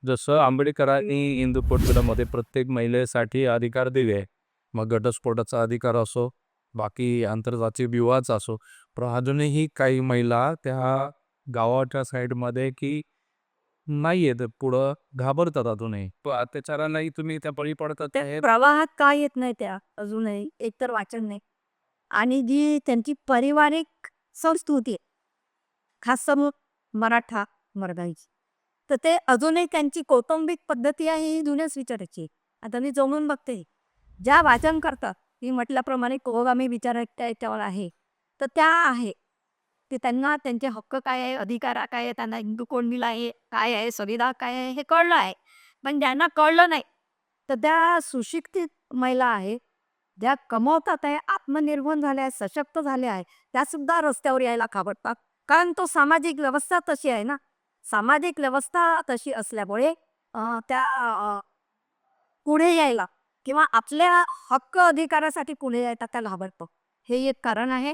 जसं आंबेडकरांनी हिंदू पटविधामध्ये प्रत्येक महिलेसाठी अधिकार दिले, मग घटस्फोटाचा अधिकार असो, बाकी आंतरजातीय विवाहाचा असो, पण अजूनही काही महिला त्या गावाच्या साईडमध्ये की नाही येत पुढं, घाबरतात अजूनही. अत्याचारालाही तुम्ही त्या बळी पडतात त्या हे प्रवाहात का येत नाही त्या अजूनही? एकतर वाचन नाही आणि जी त्यांची पारिवारिक संस्कृती आहे, खास करून मराठा वर्गाची, तर ते अजूनही त्यांची कौटुंबिक पद्धती आहे ही जुन्याच विचाराची आहे. आता मी जमून बघते, ज्या वाचन करतात, मी म्हटल्याप्रमाणे पुरोगामी विचाराच्या याच्यावर आहे, तर त्या आहे की त्यांना त्यांचे हक्क काय आहे, अधिकार काय आहे, त्यांना हिंदू कोण दिला आहे, काय आहे, संविधान काय आहे, हे कळलं आहे. पण ज्यांना कळलं नाही, तर त्या सुशिक्षित महिला आहे, ज्या कमवतात आहे, आत्मनिर्भर झाल्या आहेत, सशक्त झाल्या आहे, त्यासुद्धा रस्त्यावर यायला घाबरतात. कारण तो सामाजिक व्यवस्था तशी आहे ना. सामाजिक व्यवस्था तशी असल्यामुळे त्या पुढे यायला किंवा आपल्या हक्क अधिकारासाठी पुढे यायला त्या घाबरतो. हे एक कारण आहे.